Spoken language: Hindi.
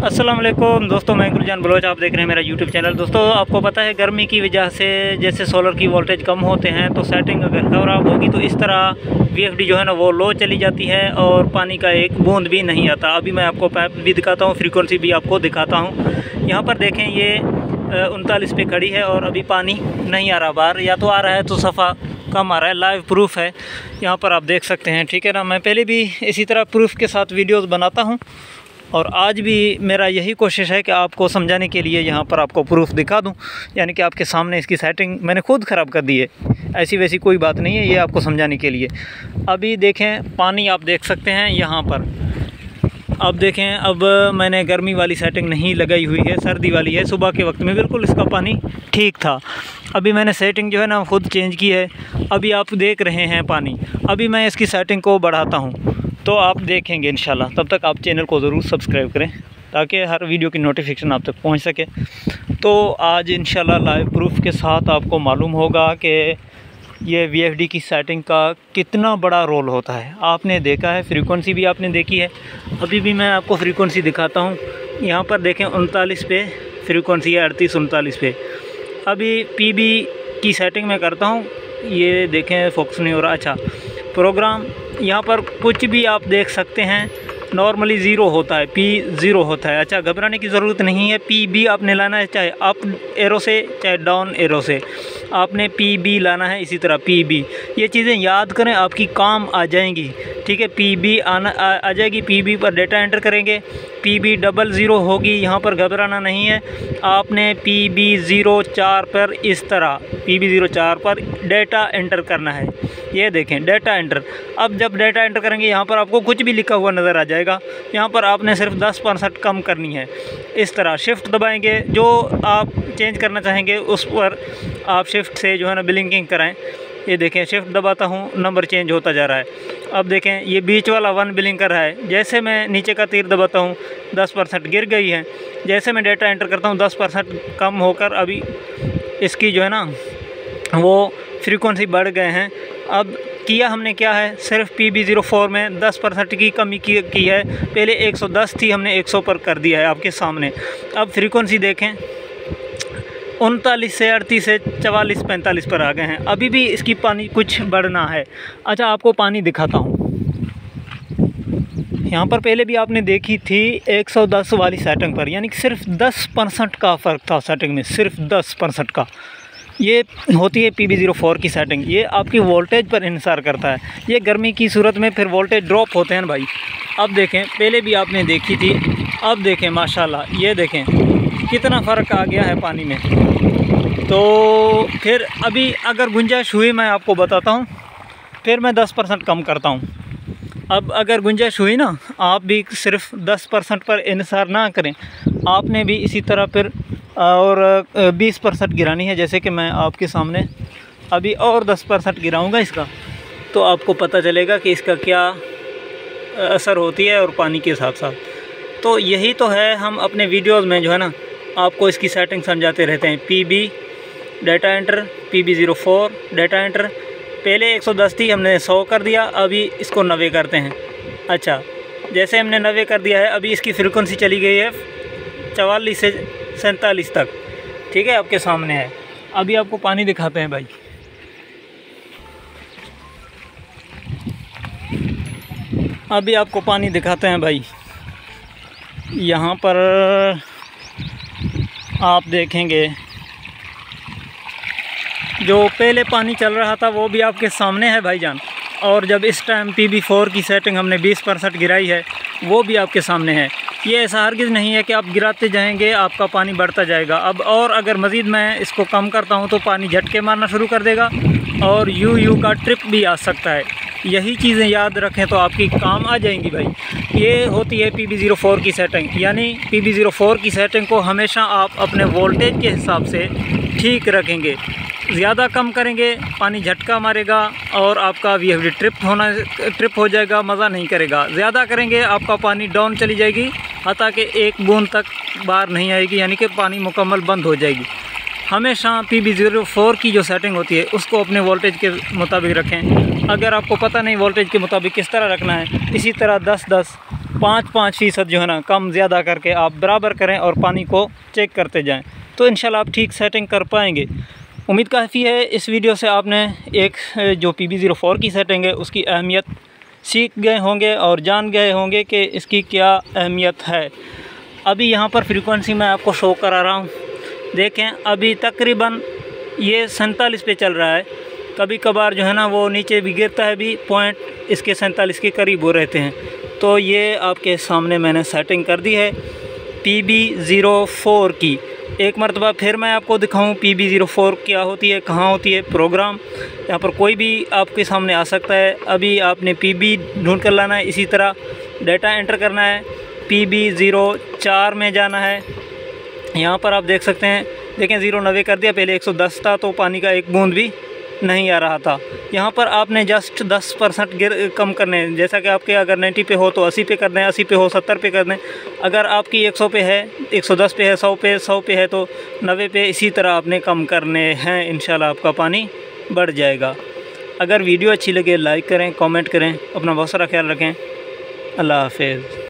अस्सलाम वालेकुम दोस्तों, मैं गुलजान बलोच, आप देख रहे हैं मेरा यूट्यूब चैनल। दोस्तों आपको पता है गर्मी की वजह से जैसे सोलर की वोल्टेज कम होते हैं तो सेटिंग अगर ख़राब होगी तो इस तरह वीएफडी जो है ना वो लो चली जाती है और पानी का एक बूंद भी नहीं आता। अभी मैं आपको पाइप भी दिखाता हूँ, फ्रीक्वेंसी भी आपको दिखाता हूँ। यहाँ पर देखें ये 39 पे खड़ी है और अभी पानी नहीं आ रहा बाहर, या तो आ रहा है तो सफ़ा कम आ रहा है। लाइव प्रूफ है, यहाँ पर आप देख सकते हैं, ठीक है ना। मैं पहले भी इसी तरह प्रूफ के साथ वीडियोस बनाता हूँ और आज भी मेरा यही कोशिश है कि आपको समझाने के लिए यहाँ पर आपको प्रूफ दिखा दूँ, यानी कि आपके सामने इसकी सेटिंग मैंने खुद ख़राब कर दी है। ऐसी वैसी कोई बात नहीं है, ये आपको समझाने के लिए। अभी देखें पानी आप देख सकते हैं यहाँ पर। अब देखें, अब मैंने गर्मी वाली सेटिंग नहीं लगाई हुई है, सर्दी वाली है। सुबह के वक्त में बिल्कुल इसका पानी ठीक था। अभी मैंने सेटिंग जो है ना खुद चेंज की है। अभी आप देख रहे हैं पानी। अभी मैं इसकी सेटिंग को बढ़ाता हूँ तो आप देखेंगे इंशाल्लाह। तब तक आप चैनल को ज़रूर सब्सक्राइब करें ताकि हर वीडियो की नोटिफिकेशन आप तक पहुँच सके। तो आज इंशाल्लाह लाइव प्रूफ के साथ आपको मालूम होगा कि ये वीएफडी की सेटिंग का कितना बड़ा रोल होता है। आपने देखा है, फ्रीक्वेंसी भी आपने देखी है। अभी भी मैं आपको फ्रीक्वेंसी दिखाता हूँ। यहाँ पर देखें 39 पे फ्रीक्वेंसी है, 38-39 पे। अभी पीबी की सेटिंग में करता हूँ, ये देखें फोकस नहीं हो रहा। अच्छा, प्रोग्राम यहाँ पर कुछ भी आप देख सकते हैं, नॉर्मली ज़ीरो होता है, P0 होता है। अच्छा, घबराने की ज़रूरत नहीं है। PB आपने लाना है, चाहे अप एरो से चाहे डाउन एरो से आपने PB लाना है। इसी तरह PB, ये चीज़ें याद करें, आपकी काम आ जाएंगी, ठीक है। PB आ जाएगी। PB पर डेटा एंटर करेंगे, PB 00 होगी। यहाँ पर घबराना नहीं है। आपने PB 04 पर इस तरह PB 04 पर डेटा एंटर करना है। ये देखें डेटा एंटर। अब जब डेटा एंटर करेंगे यहाँ पर आपको कुछ भी लिखा हुआ नज़र आ जाएगा। यहाँ पर आपने सिर्फ 10% कम करनी है। इस तरह शिफ्ट दबाएंगे, जो आप चेंज करना चाहेंगे उस पर आप शिफ्ट से जो है ना ब्लिंकिंग कराएं। ये देखें शिफ्ट दबाता हूँ, नंबर चेंज होता जा रहा है। अब देखें ये बीच वाला 1 ब्लिंक कर रहा है। जैसे मैं नीचे का तीर दबाता हूँ 10% गिर गई है। जैसे मैं डेटा एंटर करता हूँ 10% कम होकर अभी इसकी जो है ना वो फ्रीक्वेंसी बढ़ गए हैं। अब किया हमने क्या है, सिर्फ PB 04 में 10% की कमी की है। पहले 110 थी, हमने 100 पर कर दिया है आपके सामने। अब फ्रीक्वेंसी देखें 39 से 38 से 44-45 पर आ गए हैं। अभी भी इसकी पानी कुछ बढ़ना है। अच्छा, आपको पानी दिखाता हूँ। यहाँ पर पहले भी आपने देखी थी 110 वाली सेटिंग पर, यानी कि सिर्फ 10% का फ़र्क था सेटिंग में, सिर्फ 10% का। ये होती है PB 04 की सेटिंग। ये आपकी वोल्टेज पर इंसार करता है। ये गर्मी की सूरत में फिर वोल्टेज ड्रॉप होते हैं भाई। अब देखें, पहले भी आपने देखी थी, अब देखें माशाल्लाह, ये देखें कितना फ़र्क आ गया है पानी में। तो फिर अभी अगर गुंजाइश हुई मैं आपको बताता हूँ, फिर मैं 10% कम करता हूँ। अब अगर गुंजाइश हुई ना, आप भी सिर्फ 10% पर इंसार ना करें, आपने भी इसी तरह फिर और 20% गिरानी है। जैसे कि मैं आपके सामने अभी और 10% गिराऊंगा इसका, तो आपको पता चलेगा कि इसका क्या असर होती है और पानी के साथ साथ। तो यही तो है, हम अपने वीडियोस में जो है ना आपको इसकी सेटिंग समझाते रहते हैं। PB data enter, PB 04 data enter. पहले 110 थी, हमने 100 कर दिया, अभी इसको 90 करते हैं। अच्छा, जैसे हमने 90 कर दिया है, अभी इसकी फ्रीक्वेंसी चली गई है 44 से 47 तक, ठीक है, आपके सामने है। अभी आपको पानी दिखाते हैं भाई। अभी आपको पानी दिखाते हैं भाई। यहाँ पर आप देखेंगे जो पहले पानी चल रहा था वो भी आपके सामने है भाईजान। और जब इस टाइम PB 4 की सेटिंग हमने 20% गिराई है, वो भी आपके सामने है। ये ऐसा हरगिज़ नहीं है कि आप गिराते जाएंगे आपका पानी बढ़ता जाएगा। अब और अगर मज़ीद मैं इसको कम करता हूँ तो पानी झटके मारना शुरू कर देगा और यू का ट्रिप भी आ सकता है। यही चीज़ें याद रखें तो आपकी काम आ जाएंगी भाई। ये होती है PB 04 की सेटिंग, यानी PB 04 की सेटिंग को हमेशा आप अपने वोल्टेज के हिसाब से ठीक रखेंगे। ज़्यादा कम करेंगे पानी झटका मारेगा और आपका VFD ट्रिप हो जाएगा, मज़ा नहीं करेगा। ज़्यादा करेंगे आपका पानी डाउन चली जाएगी, हत्ता कि एक बूंद तक बाहर नहीं आएगी, यानी कि पानी मुकम्मल बंद हो जाएगी। हमेशा PB 04 की जो सेटिंग होती है उसको अपने वोल्टेज के मुताबिक रखें। अगर आपको पता नहीं वोल्टेज के मुताबिक किस तरह रखना है, इसी तरह 10-10 5% जो है ना कम ज़्यादा करके आप बराबर करें और पानी को चेक करते जाएं, तो इंशाल्लाह आप ठीक सेटिंग कर पाएंगे। उम्मीद काफ़ी है इस वीडियो से आपने एक जो PB04 की सेटिंग है उसकी अहमियत सीख गए होंगे और जान गए होंगे कि इसकी क्या अहमियत है। अभी यहाँ पर फ्रीक्वेंसी मैं आपको शो करा रहा हूँ, देखें अभी तकरीबन ये 47 पे चल रहा है। कभी कभार जो है ना वो नीचे भी गिरता है, भी पॉइंट इसके 47 के करीब हो रहते हैं। तो ये आपके सामने मैंने सेटिंग कर दी है PB04 की। एक मरतबा फिर मैं आपको दिखाऊं PB04 क्या होती है, कहाँ होती है। प्रोग्राम यहाँ पर कोई भी आपके सामने आ सकता है। अभी आपने PB ढूंढ कर लाना है, इसी तरह डाटा एंटर करना है, PB04 में जाना है। यहाँ पर आप देख सकते हैं, देखें 090 कर दिया, पहले 110 था तो पानी का एक बूंद भी नहीं आ रहा था। यहाँ पर आपने जस्ट 10% कम करने हैं। जैसा कि आपके अगर 90 पे हो तो 80 पे कर दें, 80 पे हो 70 पे कर दें। अगर आपकी 100 पे है, 110 पे है, 100 पे है तो 90 पे इसी तरह आपने कम करने हैं। इंशाल्लाह आपका पानी बढ़ जाएगा। अगर वीडियो अच्छी लगे लाइक करें, कमेंट करें। अपना बहुत सारा ख्याल रखें। अल्लाह हाफ़िज़।